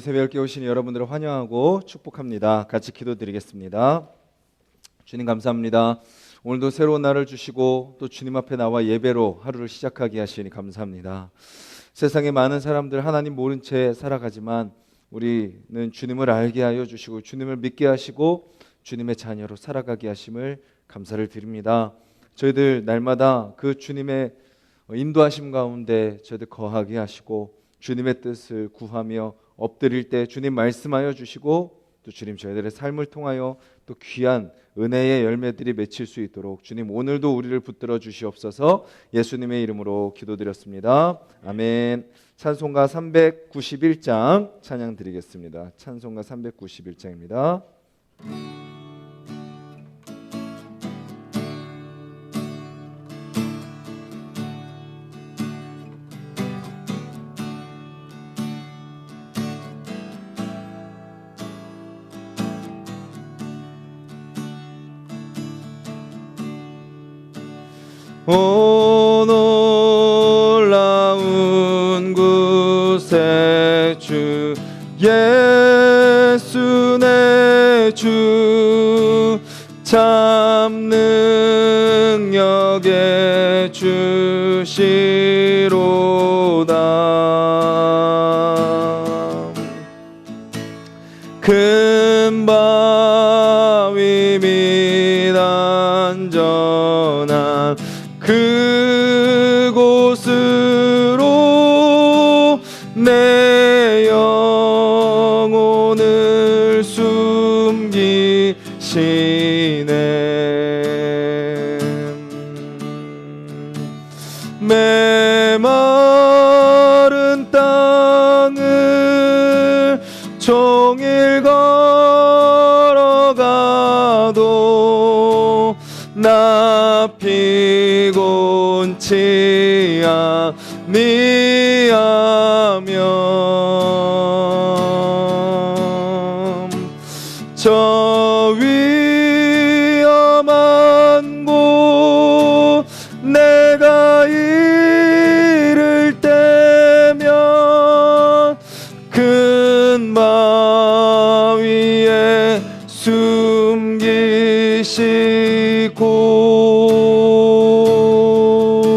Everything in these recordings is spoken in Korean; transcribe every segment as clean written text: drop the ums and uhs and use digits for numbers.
새벽에 오신 여러분들을 환영하고 축복합니다. 같이 기도드리겠습니다. 주님 감사합니다. 오늘도 새로운 날을 주시고 또 주님 앞에 나와 예배로 하루를 시작하게 하시니 감사합니다. 세상에 많은 사람들 하나님 모른 채 살아가지만 우리는 주님을 알게 하여 주시고 주님을 믿게 하시고 주님의 자녀로 살아가게 하심을 감사를 드립니다. 저희들 날마다 그 주님의 인도하심 가운데 저희들 거하게 하시고 주님의 뜻을 구하며 엎드릴 때 주님 말씀하여 주시고 또 주님 저희들의 삶을 통하여 또 귀한 은혜의 열매들이 맺힐 수 있도록 주님 오늘도 우리를 붙들어 주시옵소서. 예수님의 이름으로 기도드렸습니다. 아멘. 찬송가 391장 찬양 드리겠습니다. 찬송가 391장입니다. 오 놀라운 구세 주 예수 내 주 참 능력의 주시로다. 큰 바위 및 안전한 그곳으로 내 영혼을 숨기시네. 메마른 땅을 종일 걸어가도 나 피곤치 아니하며 저 위험한 곳 내가 이를 때면 큰 바위에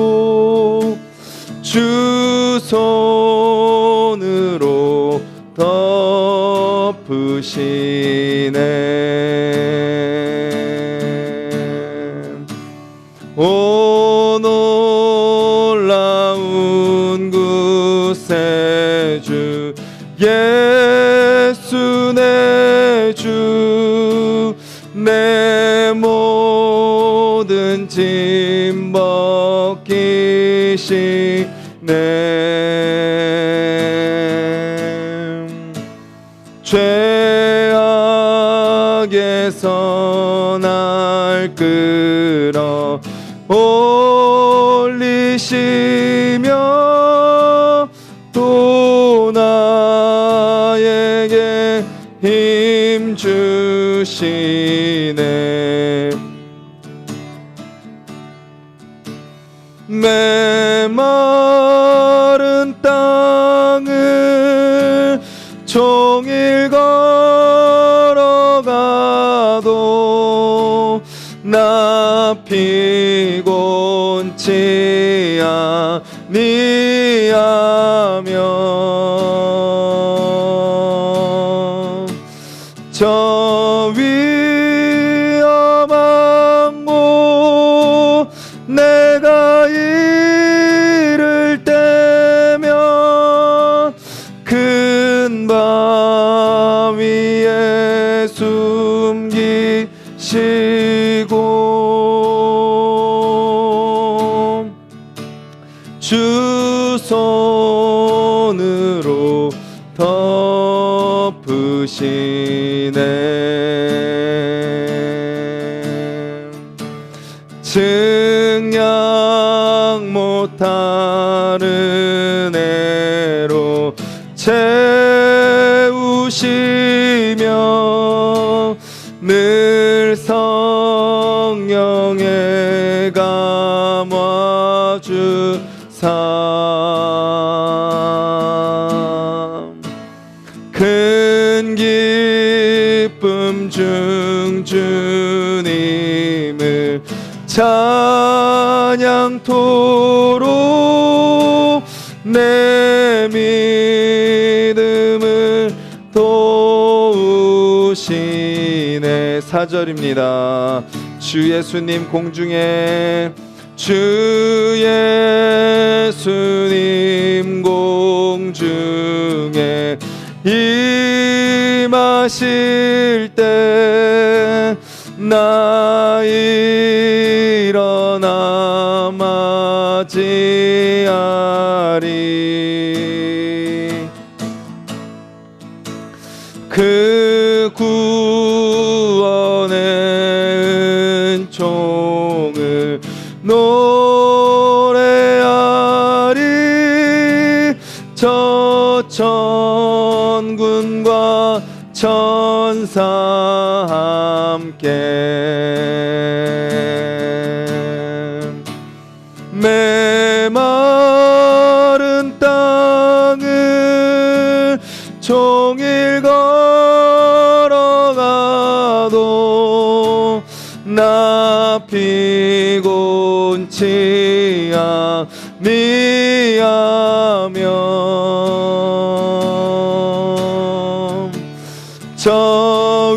숨기시고 주 손으로 덮으시네. 오 놀라운 구세주 예수 내 주 내 모든 짐 벗기시네. 죄악에서 날 끌어 올리시며 또 나에게 힘 주시네. 메마른 땅을 종일 걸어가도 나 피곤치 아니하며 저 위험한 곳 내가 이를 때면 큰 바위에 숨기시고 주 손으로 덮으시네. 증량 못하는 애로 채우시며 늘 성령의 감화주사 그 중 주님을 찬양토록 내 믿음을 도우시네. 4절입니다. 주 예수님 공중에 주 예수님 공중에 임하실 때 나 일어나 맞이하리. 그 구원의 은총을 노래하리. 저 천군과 천사 함께 메마른 땅을 종일 걸어가도 나 피곤치 아니하며 저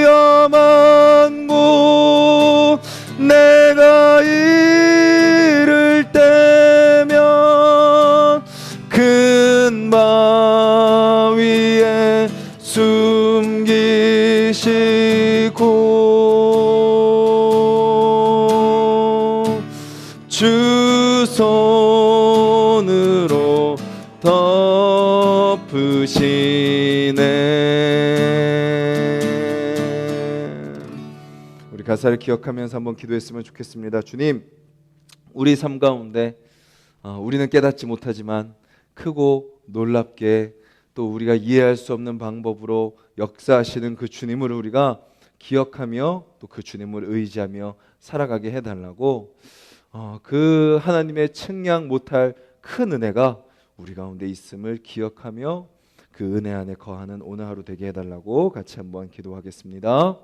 위험한 곳 내가 이를 때면 큰 바위에 숨기시고 주 손으로 덮으시네. 우리 가사를 기억하면서 한번 기도했으면 좋겠습니다. 주님, 우리 삶 가운데 우리는 깨닫지 못하지만 크고 놀랍게 또 우리가 이해할 수 없는 방법으로 역사하시는 그 주님을 우리가 기억하며 또 그 주님을 의지하며 살아가게 해달라고, 그 하나님의 측량 못할 큰 은혜가 우리 가운데 있음을 기억하며 그 은혜 안에 거하는 오늘 하루 되게 해달라고 같이 한번 기도하겠습니다.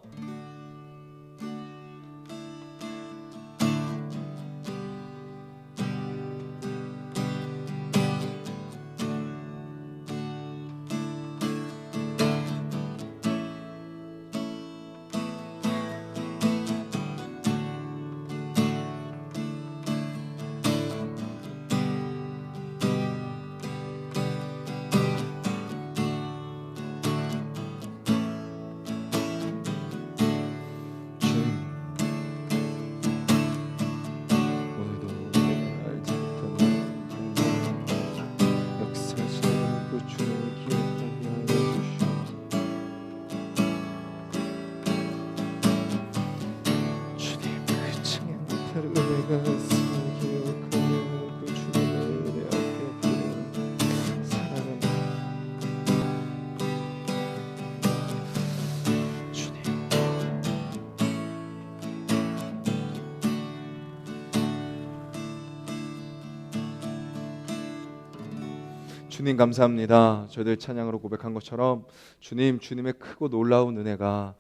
주님 감사합니다. 저희들 찬양으로 고백한 것처럼 주님, 주님의 크고 놀라운 은혜가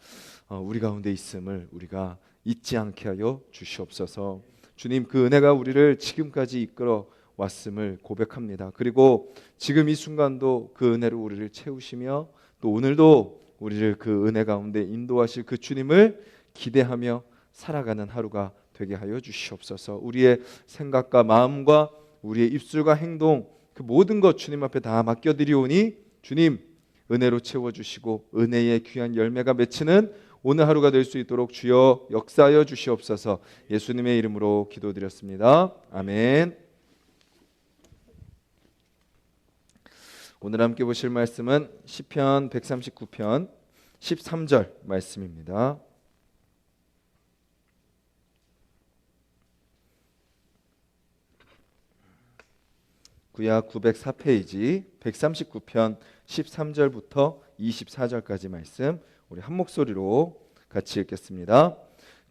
우리 가운데 있음을 우리가 잊지 않게 하여 주시옵소서. 주님, 그 은혜가 우리를 지금까지 이끌어 왔음을 고백합니다. 그리고 지금 이 순간도 그 은혜로 우리를 채우시며 또 오늘도 우리를 그 은혜 가운데 인도하실 그 주님을 기대하며 살아가는 하루가 되게 하여 주시옵소서. 우리의 생각과 마음과 우리의 입술과 행동, 그 모든 것 주님 앞에 다 맡겨드리오니 주님 은혜로 채워주시고 은혜의 귀한 열매가 맺히는 오늘 하루가 될 수 있도록 주여 역사하여 주시옵소서. 예수님의 이름으로 기도드렸습니다. 아멘. 오늘 함께 보실 말씀은 시편 139편 13절 말씀입니다. 구약 904페이지 139편 13절부터 24절까지 말씀 우리 한 목소리로 같이 읽겠습니다.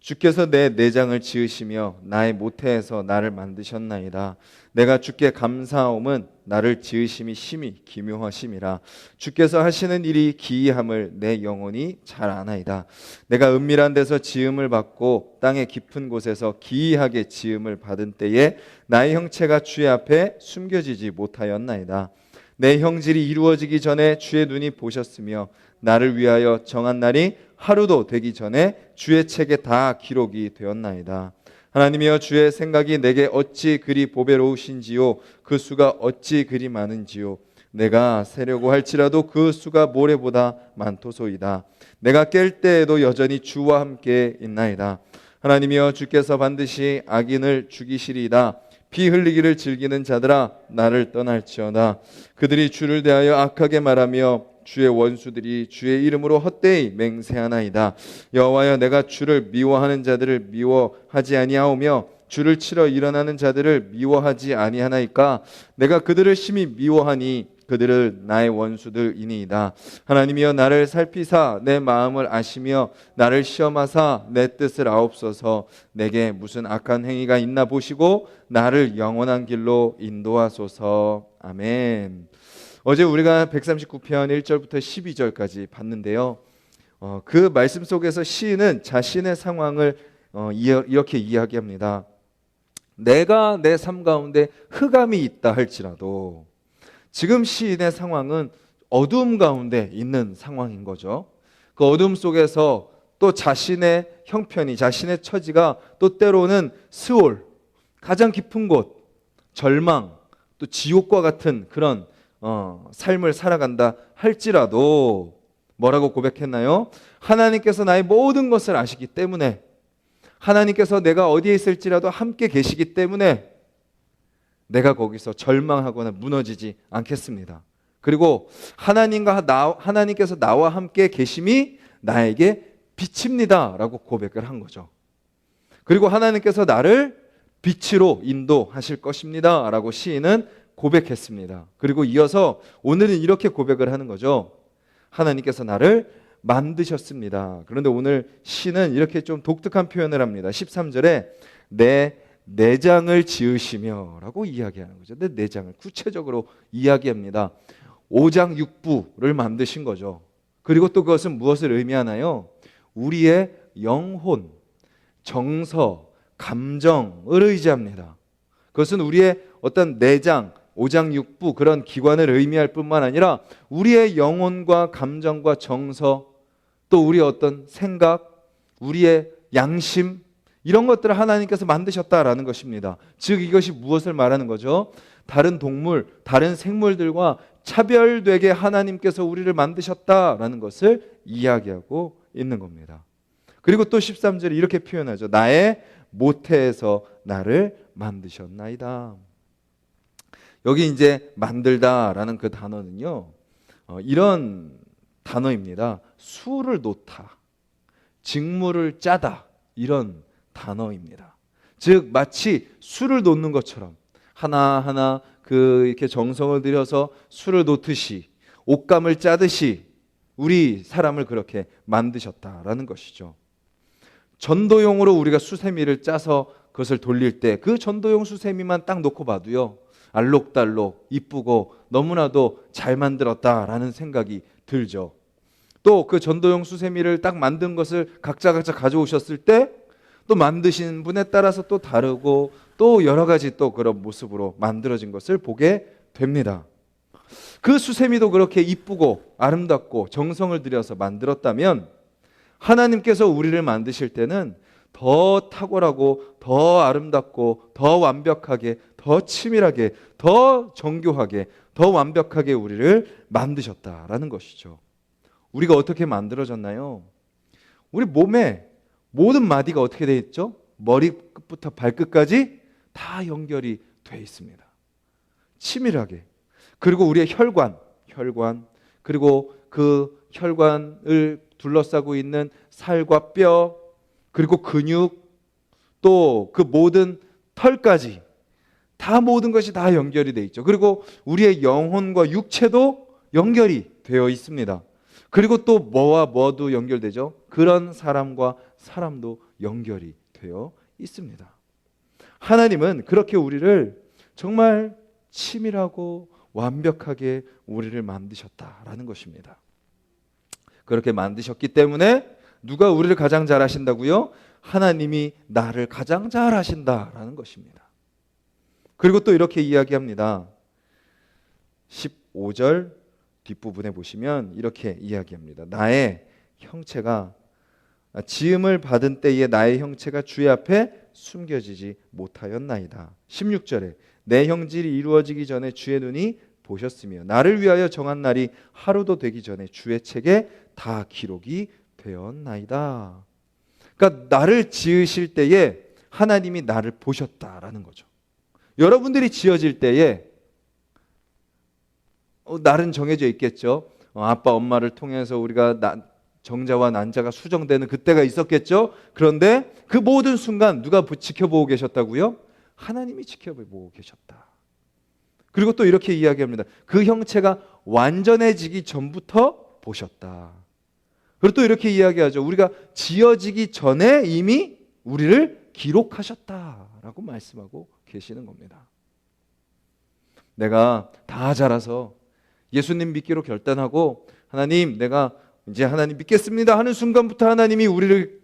주께서 내 내장을 지으시며 나의 모태에서 나를 만드셨나이다. 내가 주께 감사함은 나를 지으심이 심히 기묘하심이라. 주께서 하시는 일이 기이함을 내 영혼이 잘 아나이다. 내가 은밀한 데서 지음을 받고 땅의 깊은 곳에서 기이하게 지음을 받은 때에 나의 형체가 주의 앞에 숨겨지지 못하였나이다. 내 형질이 이루어지기 전에 주의 눈이 보셨으며 나를 위하여 정한 날이 하루도 되기 전에 주의 책에 다 기록이 되었나이다. 하나님이여, 주의 생각이 내게 어찌 그리 보배로우신지요, 그 수가 어찌 그리 많은지요. 내가 세려고 할지라도 그 수가 모래보다 많도소이다. 내가 깰 때에도 여전히 주와 함께 있나이다. 하나님이여, 주께서 반드시 악인을 죽이시리이다. 피 흘리기를 즐기는 자들아, 나를 떠날지어다. 그들이 주를 대하여 악하게 말하며 주의 원수들이 주의 이름으로 헛되이 맹세하나이다. 여호와여, 내가 주를 미워하는 자들을 미워하지 아니하오며 주를 치러 일어나는 자들을 미워하지 아니하나이까. 내가 그들을 심히 미워하니 그들은 나의 원수들이니이다. 하나님이여, 나를 살피사 내 마음을 아시며 나를 시험하사 내 뜻을 아옵소서. 내게 무슨 악한 행위가 있나 보시고 나를 영원한 길로 인도하소서. 아멘. 어제 우리가 139편 1절부터 12절까지 봤는데요. 그 말씀 속에서 시인은 자신의 상황을 이렇게 이야기합니다. 내가 내 삶 가운데 흑암이 있다 할지라도 지금 시인의 상황은 어두움 가운데 있는 상황인 거죠. 그 어두움 속에서 또 자신의 형편이, 자신의 처지가 또 때로는 스올, 가장 깊은 곳, 절망, 또 지옥과 같은 그런 삶을 살아간다 할지라도 뭐라고 고백했나요? 하나님께서 나의 모든 것을 아시기 때문에, 하나님께서 내가 어디에 있을지라도 함께 계시기 때문에 내가 거기서 절망하거나 무너지지 않겠습니다. 그리고 하나님께서 나와 함께 계심이 나에게 빛입니다 라고 고백을 한 거죠. 그리고 하나님께서 나를 빛으로 인도하실 것입니다 라고 시인은 고백했습니다. 그리고 이어서 오늘은 이렇게 고백을 하는 거죠. 하나님께서 나를 만드셨습니다. 그런데 오늘 시는 이렇게 좀 독특한 표현을 합니다. 13절에 내 내장을 지으시며 라고 이야기하는 거죠. 내 내장을 구체적으로 이야기합니다. 오장육부를 만드신 거죠. 그리고 또 그것은 무엇을 의미하나요? 우리의 영혼, 정서, 감정을 의지합니다. 그것은 우리의 어떤 내장, 오장육부 그런 기관을 의미할 뿐만 아니라 우리의 영혼과 감정과 정서, 또 우리의 어떤 생각, 우리의 양심, 이런 것들을 하나님께서 만드셨다라는 것입니다. 즉 이것이 무엇을 말하는 거죠? 다른 동물, 다른 생물들과 차별되게 하나님께서 우리를 만드셨다라는 것을 이야기하고 있는 겁니다. 그리고 또 13절에 이렇게 표현하죠. 나의 모태에서 나를 만드셨나이다. 여기 이제 만들다라는 그 단어는요, 이런 단어입니다. 수를 놓다, 직무를 짜다, 이런 단어입니다. 즉 마치 수를 놓는 것처럼 하나하나 이렇게 정성을 들여서 수를 놓듯이, 옷감을 짜듯이 우리 사람을 그렇게 만드셨다라는 것이죠. 전도용으로 우리가 수세미를 짜서 그것을 돌릴 때 그 전도용 수세미만 딱 놓고 봐도요, 알록달록 이쁘고 너무나도 잘 만들었다라는 생각이 들죠. 또 그 전도용 수세미를 딱 만든 것을 각자 가져오셨을 때 또 만드신 분에 따라서 또 다르고 또 여러 가지 또 그런 모습으로 만들어진 것을 보게 됩니다. 그 수세미도 그렇게 이쁘고 아름답고 정성을 들여서 만들었다면 하나님께서 우리를 만드실 때는 더 탁월하고 더 아름답고 더 완벽하게, 더 치밀하게, 더 정교하게, 더 완벽하게 우리를 만드셨다라는 것이죠. 우리가 어떻게 만들어졌나요? 우리 몸에 모든 마디가 어떻게 되어 있죠? 머리끝부터 발끝까지 다 연결이 되어 있습니다. 치밀하게. 그리고 우리의 혈관, 그리고 그 혈관을 둘러싸고 있는 살과 뼈, 그리고 근육, 또 그 모든 털까지 다 모든 것이 다 연결이 되어 있죠. 그리고 우리의 영혼과 육체도 연결이 되어 있습니다. 그리고 또 뭐와 뭐도 연결되죠? 그런 사람과 사람도 연결이 되어 있습니다. 하나님은 그렇게 우리를 정말 치밀하고 완벽하게 우리를 만드셨다라는 것입니다. 그렇게 만드셨기 때문에 누가 우리를 가장 잘 하신다고요? 하나님이 나를 가장 잘 하신다라는 것입니다. 그리고 또 이렇게 이야기합니다. 15절 뒷부분에 보시면 이렇게 이야기합니다. 나의 형체가 지음을 받은 때에 나의 형체가 주의 앞에 숨겨지지 못하였나이다. 16절에 내 형질이 이루어지기 전에 주의 눈이 보셨으며 나를 위하여 정한 날이 하루도 되기 전에 주의 책에 다 기록이 되었나이다. 그러니까 나를 지으실 때에 하나님이 나를 보셨다라는 거죠. 여러분들이 지어질 때에 날은 정해져 있겠죠. 아빠 엄마를 통해서 우리가 정자와 난자가 수정되는 그때가 있었겠죠. 그런데 그 모든 순간 누가 지켜보고 계셨다고요? 하나님이 지켜보고 계셨다. 그리고 또 이렇게 이야기합니다. 그 형체가 완전해지기 전부터 보셨다. 그리고 또 이렇게 이야기하죠. 우리가 지어지기 전에 이미 우리를 기록하셨다라고 말씀하고 계시는 겁니다. 내가 다 자라서 예수님 믿기로 결단하고 하나님 내가 이제 하나님 믿겠습니다 하는 순간부터 하나님이 우리를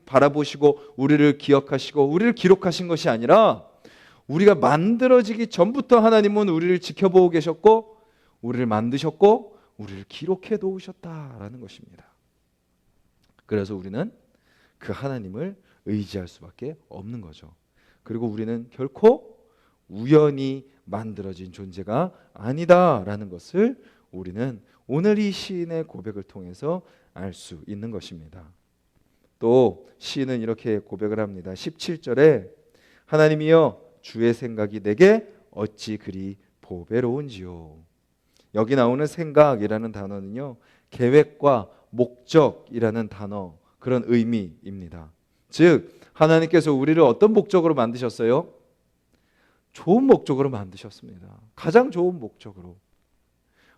바라보시고 우리를 기억하시고 우리를 기록하신 것이 아니라 우리가 만들어지기 전부터 하나님은 우리를 지켜보고 계셨고 우리를 만드셨고 우리를 기록해 놓으셨다라는 것입니다. 그래서 우리는 그 하나님을 의지할 수밖에 없는 거죠. 그리고 우리는 결코 우연히 만들어진 존재가 아니다라는 것을 우리는 오늘 이 시인의 고백을 통해서 알 수 있는 것입니다. 또 시인은 이렇게 고백을 합니다. 17절에 하나님이여 주의 생각이 내게 어찌 그리 보배로운지요. 여기 나오는 생각이라는 단어는요, 계획과 목적이라는 단어, 그런 의미입니다. 즉 하나님께서 우리를 어떤 목적으로 만드셨어요? 좋은 목적으로 만드셨습니다. 가장 좋은 목적으로.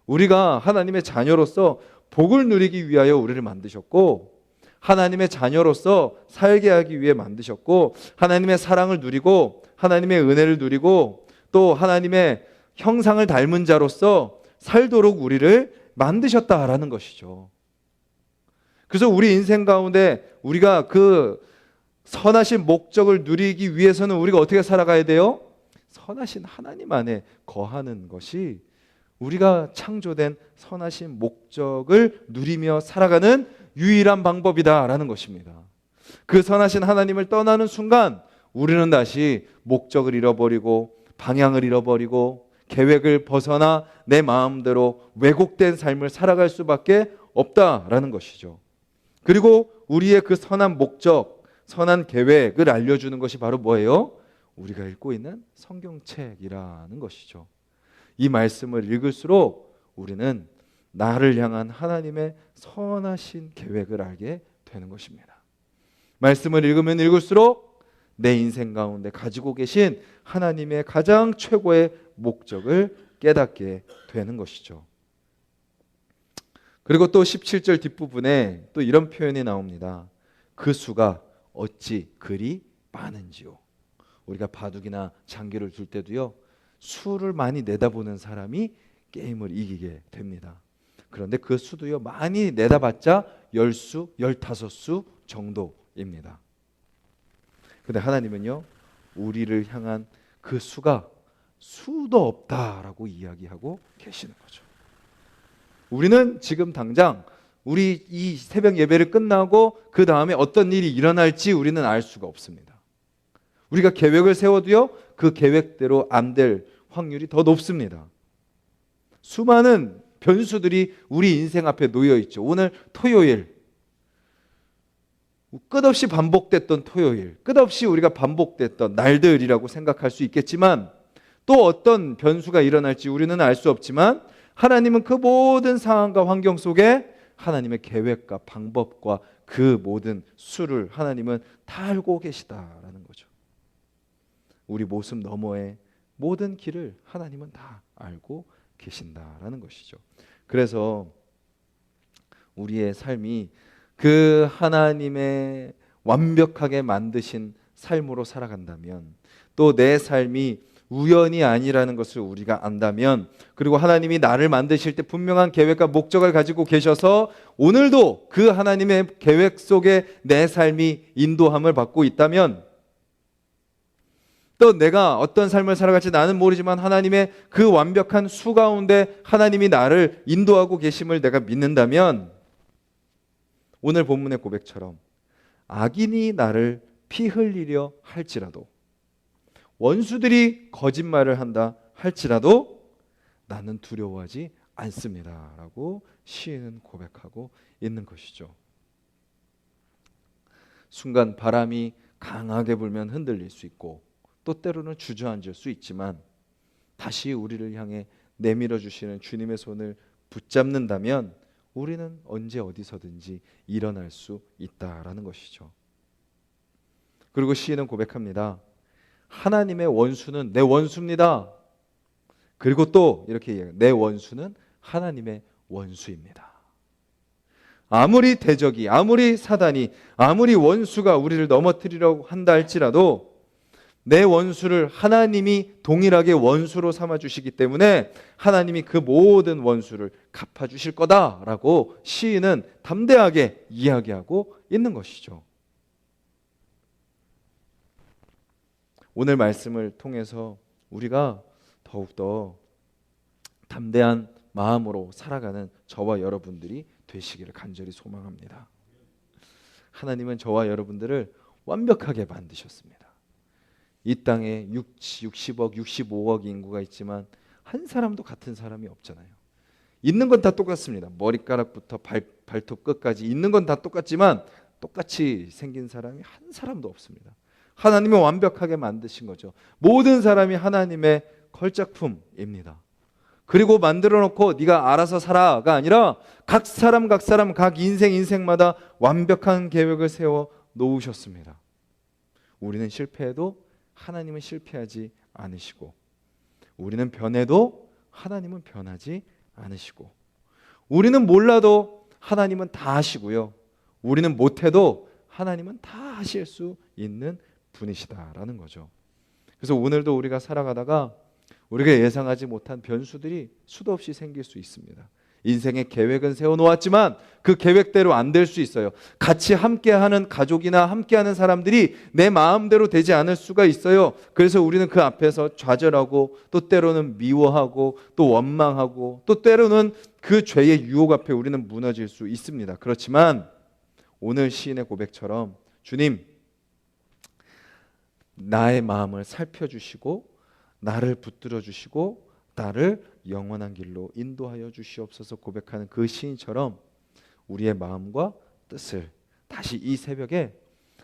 우리가 하나님의 자녀로서 복을 누리기 위하여 우리를 만드셨고, 하나님의 자녀로서 살게 하기 위해 만드셨고, 하나님의 사랑을 누리고 하나님의 은혜를 누리고 또 하나님의 형상을 닮은 자로서 살도록 우리를 만드셨다라는 것이죠. 그래서 우리 인생 가운데 우리가 그 선하신 목적을 누리기 위해서는 우리가 어떻게 살아가야 돼요? 선하신 하나님 안에 거하는 것이 우리가 창조된 선하신 목적을 누리며 살아가는 유일한 방법이다라는 것입니다. 그 선하신 하나님을 떠나는 순간 우리는 다시 목적을 잃어버리고 방향을 잃어버리고 계획을 벗어나 내 마음대로 왜곡된 삶을 살아갈 수밖에 없다라는 것이죠. 그리고 우리의 그 선한 목적, 선한 계획을 알려주는 것이 바로 뭐예요? 우리가 읽고 있는 성경책이라는 것이죠. 이 말씀을 읽을수록 우리는 나를 향한 하나님의 선하신 계획을 알게 되는 것입니다. 말씀을 읽으면 읽을수록 내 인생 가운데 가지고 계신 하나님의 가장 최고의 목적을 깨닫게 되는 것이죠. 그리고 또 17절 뒷부분에 또 이런 표현이 나옵니다. 그 수가 어찌 그리 많은지요. 우리가 바둑이나 장기를 둘 때도요, 수를 많이 내다보는 사람이 게임을 이기게 됩니다. 그런데 그 수도요, 많이 내다봤자 10수, 15수 정도입니다. 근데 하나님은요, 우리를 향한 그 수가 수도 없다라고 이야기하고 계시는 거죠. 우리는 지금 당장 우리 이 새벽 예배를 끝나고 그 다음에 어떤 일이 일어날지 우리는 알 수가 없습니다. 우리가 계획을 세워도요, 그 계획대로 안 될 확률이 더 높습니다. 수많은 변수들이 우리 인생 앞에 놓여 있죠. 오늘 토요일, 끝없이 반복됐던 토요일, 끝없이 우리가 반복됐던 날들이라고 생각할 수 있겠지만 또 어떤 변수가 일어날지 우리는 알 수 없지만 하나님은 그 모든 상황과 환경 속에 하나님의 계획과 방법과 그 모든 수를 하나님은 다 알고 계시다라는 거죠. 우리 모습 너머의 모든 길을 하나님은 다 알고 계신다라는 것이죠. 그래서 우리의 삶이 그 하나님의 완벽하게 만드신 삶으로 살아간다면, 또 내 삶이 우연이 아니라는 것을 우리가 안다면, 그리고 하나님이 나를 만드실 때 분명한 계획과 목적을 가지고 계셔서 오늘도 그 하나님의 계획 속에 내 삶이 인도함을 받고 있다면, 또 내가 어떤 삶을 살아갈지 나는 모르지만 하나님의 그 완벽한 수 가운데 하나님이 나를 인도하고 계심을 내가 믿는다면, 오늘 본문의 고백처럼 악인이 나를 피 흘리려 할지라도, 원수들이 거짓말을 한다 할지라도 나는 두려워하지 않습니다 라고 시인은 고백하고 있는 것이죠. 순간 바람이 강하게 불면 흔들릴 수 있고, 또 때로는 주저앉을 수 있지만, 다시 우리를 향해 내밀어 주시는 주님의 손을 붙잡는다면 우리는 언제 어디서든지 일어날 수 있다라는 것이죠. 그리고 시인은 고백합니다. 하나님의 원수는 내 원수입니다. 그리고 또 이렇게 얘기해요. 내 원수는 하나님의 원수입니다. 아무리 대적이, 아무리 사단이, 아무리 원수가 우리를 넘어뜨리려고 한다 할지라도 내 원수를 하나님이 동일하게 원수로 삼아주시기 때문에 하나님이 그 모든 원수를 갚아주실 거다라고 시인은 담대하게 이야기하고 있는 것이죠. 오늘 말씀을 통해서 우리가 더욱더 담대한 마음으로 살아가는 저와 여러분들이 되시기를 간절히 소망합니다. 하나님은 저와 여러분들을 완벽하게 만드셨습니다. 이 땅에 60억, 65억 인구가 있지만 한 사람도 같은 사람이 없잖아요. 있는 건 다 똑같습니다. 머리카락부터 발톱 끝까지 있는 건 다 똑같지만 똑같이 생긴 사람이 한 사람도 없습니다. 하나님이 완벽하게 만드신 거죠. 모든 사람이 하나님의 걸작품입니다. 그리고 만들어 놓고 네가 알아서 살아가 아니라 각 사람 각 인생마다 완벽한 계획을 세워 놓으셨습니다. 우리는 실패해도 하나님은 실패하지 않으시고, 우리는 변해도 하나님은 변하지 않으시고, 우리는 몰라도 하나님은 다 하시고요, 우리는 못해도 하나님은 다 하실 수 있는 분이시다라는 거죠. 그래서 오늘도 우리가 살아가다가 우리가 예상하지 못한 변수들이 수도 없이 생길 수 있습니다. 인생의 계획은 세워놓았지만 그 계획대로 안 될 수 있어요. 같이 함께하는 가족이나 함께하는 사람들이 내 마음대로 되지 않을 수가 있어요. 그래서 우리는 그 앞에서 좌절하고, 또 때로는 미워하고, 또 원망하고, 또 때로는 그 죄의 유혹 앞에 우리는 무너질 수 있습니다. 그렇지만 오늘 시인의 고백처럼 주님, 나의 마음을 살펴주시고 나를 붙들어 주시고 나를 영원한 길로 인도하여 주시옵소서 고백하는 그 시인처럼 우리의 마음과 뜻을 다시 이 새벽에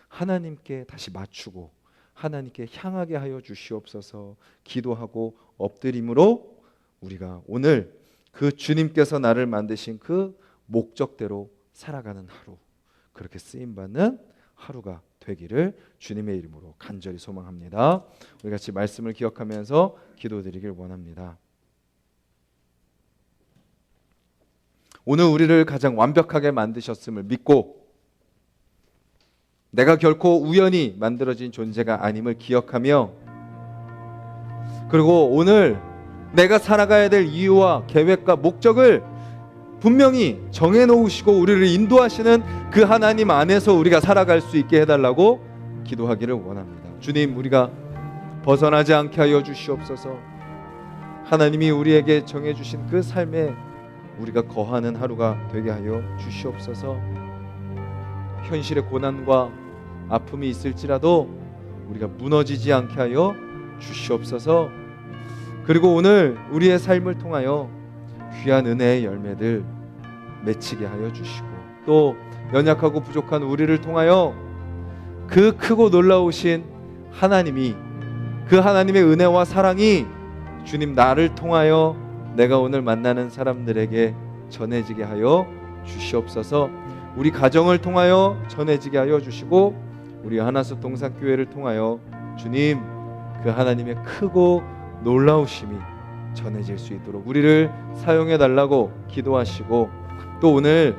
하나님께 다시 맞추고 하나님께 향하게 하여 주시옵소서 기도하고 엎드림으로 우리가 오늘 그 주님께서 나를 만드신 그 목적대로 살아가는 하루, 그렇게 쓰임받는 하루가 되기를 주님의 이름으로 간절히 소망합니다. 우리 같이 말씀을 기억하면서 기도드리길 원합니다. 오늘 우리를 가장 완벽하게 만드셨음을 믿고 내가 결코 우연히 만들어진 존재가 아님을 기억하며, 그리고 오늘 내가 살아가야 될 이유와 계획과 목적을 분명히 정해놓으시고 우리를 인도하시는 그 하나님 안에서 우리가 살아갈 수 있게 해달라고 기도하기를 원합니다. 주님, 우리가 벗어나지 않게 하여 주시옵소서. 하나님이 우리에게 정해주신 그 삶에 우리가 거하는 하루가 되게 하여 주시옵소서. 현실의 고난과 아픔이 있을지라도 우리가 무너지지 않게 하여 주시옵소서. 그리고 오늘 우리의 삶을 통하여 귀한 은혜의 열매들 맺히게 하여 주시고, 또 연약하고 부족한 우리를 통하여 그 크고 놀라우신 하나님이, 그 하나님의 은혜와 사랑이 주님 나를 통하여 내가 오늘 만나는 사람들에게 전해지게 하여 주시옵소서. 우리 가정을 통하여 전해지게 하여 주시고, 우리 하나숲 동산교회를 통하여 주님 그 하나님의 크고 놀라우심이 전해질 수 있도록 우리를 사용해 달라고 기도하시고, 또 오늘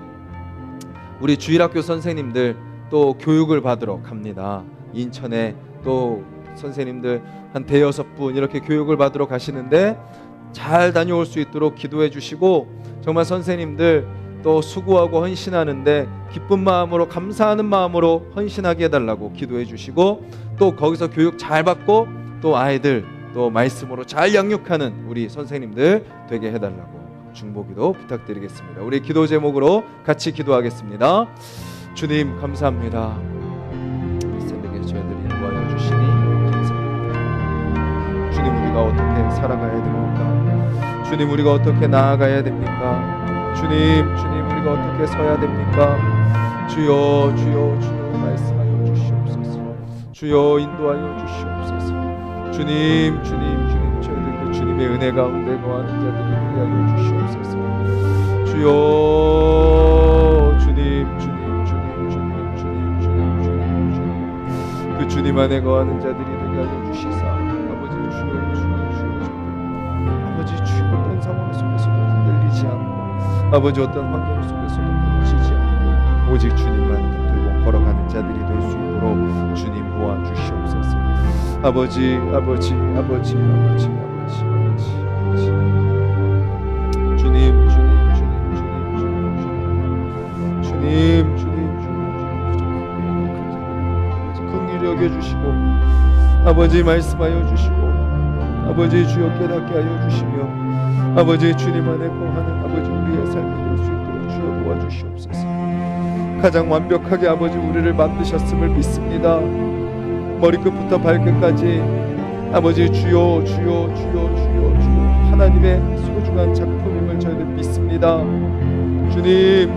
우리 주일학교 선생님들 또 교육을 받으러 갑니다. 인천에 또 선생님들 한 대여섯 분 이렇게 교육을 받으러 가시는데 잘 다녀올 수 있도록 기도해 주시고, 정말 선생님들 또 수고하고 헌신하는데 기쁜 마음으로, 감사하는 마음으로 헌신하게 해달라고 기도해 주시고, 또 거기서 교육 잘 받고 또 아이들 또 말씀으로 잘 양육하는 우리 선생님들 되게 해달라고 중보기도 부탁드리겠습니다. 우리 기도 제목으로 같이 기도하겠습니다. 주님 감사합니다. 이 새벽에 저희들이 인도하여 주시니 감사합니다. 주님, 우리가 어떻게 살아가야 됩니까? 주님, 우리가 어떻게 나아가야 됩니까? 주님 우리가 어떻게 서야 됩니까? 주여 말씀하여 주시옵소서. 주여 인도하여 주시옵소서. 주님 저희들 그 주님의 은혜 가운데 거하는 자들이 되게 하여 주시옵소서. 주여 주님 그 주님 안에 거하는 자들이 되게 하여 주시사, 아버지 주여 어떤 상황 속에서도 흔들리지 않고, 아버지 어떤 환경 속에서도 끊어지지 않고, 오직 주님만 붙들고 걸어가는 자들이 될 수 있도록 주님 도와주시옵소서. 아버지 긍휼히 여겨주시고, 아버지 말씀하여 주시고, 아버지 주여 깨닫게 하여 주시며, 아버지 주님 안에 거하는 아버지 우리의 삶이 될 수 있도록 주여 도와주시옵소서. 가장 완벽하게 아버지 우리를 만드셨음을 믿습니다. 머리끝부터 발끝까지 아버지 주여 하나님의 소중한 작품임을 저희들 믿습니다. 주님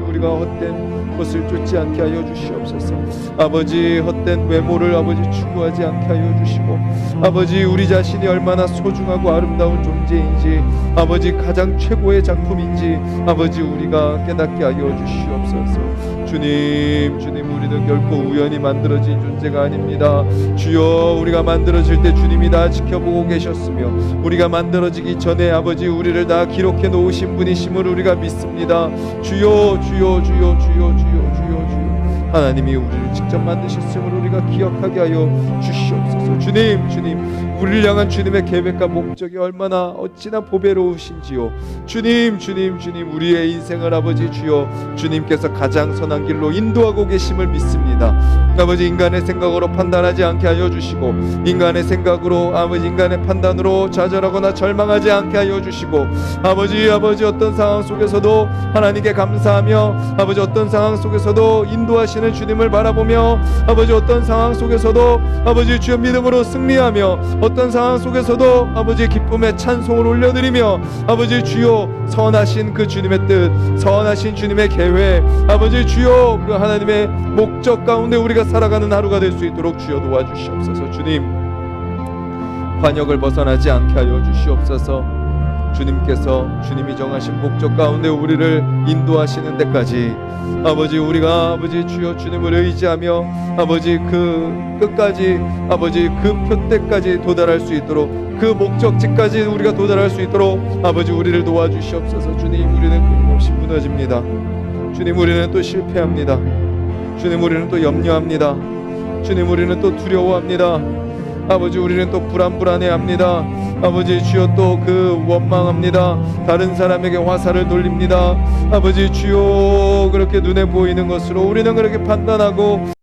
우리가 헛된 것을 쫓지 않게 하여 주시옵소서. 아버지 헛된 외모를 아버지 추구하지 않게 하여 주시고, 아버지 우리 자신이 얼마나 소중하고 아름다운 존재인지, 아버지 가장 최고의 작품인지 아버지 우리가 깨닫게 하여 주시옵소서. 주님 우리는 결코 우연히 만들어진 존재가 아닙니다. 주여, 우리가 만들어질 때 주님이 다 지켜보고 계셨으며, 우리가 만들어지기 전에 아버지 우리를 다 기록해 놓으신 분이심을 우리가 믿습니다. 주여 하나님이 우리를 직접 만드셨음을 우리가 기억하게 하여 주시옵소서. 주님 우리를 향한 주님의 계획과 목적이 얼마나 어찌나 보배로우신지요. 주님 우리의 인생을 아버지 주여 주님께서 가장 선한 길로 인도하고 계심을 믿습니다. 아버지 인간의 생각으로 판단하지 않게 하여 주시고, 인간의 생각으로 아버지 인간의 판단으로 좌절하거나 절망하지 않게 하여 주시고, 아버지 어떤 상황 속에서도 하나님께 감사하며, 아버지 어떤 상황 속에서도 인도하시는 주님을 바라보며, 아버지 어떤 상황 속에서도 아버지 주여 믿음으로 승리하며, 어떤 상황 속에서도 아버지 기쁨의 찬송을 올려드리며, 아버지 주여 선하신 그 주님의 뜻, 선하신 주님의 계획, 아버지 주여 그 하나님의 목적 가운데 우리가 살아가는 하루가 될 수 있도록 주여 도와주시옵소서. 주님 관역을 벗어나지 않게 하여 주시옵소서. 주님께서 주님이 정하신 목적 가운데 우리를 인도하시는 데까지 아버지 우리가 아버지 주여 주님을 의지하며 아버지 그 끝까지 아버지 그 표대까지 도달할 수 있도록, 그 목적지까지 우리가 도달할 수 있도록 아버지 우리를 도와주시옵소서. 주님 우리는 끊임없이 무너집니다. 주님 우리는 또 실패합니다. 주님 우리는 또 염려합니다. 주님 우리는 또 두려워합니다. 아버지 우리는 또 불안해합니다. 아버지 주여 또 그 원망합니다. 다른 사람에게 화살을 돌립니다. 아버지 주여 그렇게 눈에 보이는 것으로 우리는 그렇게 판단하고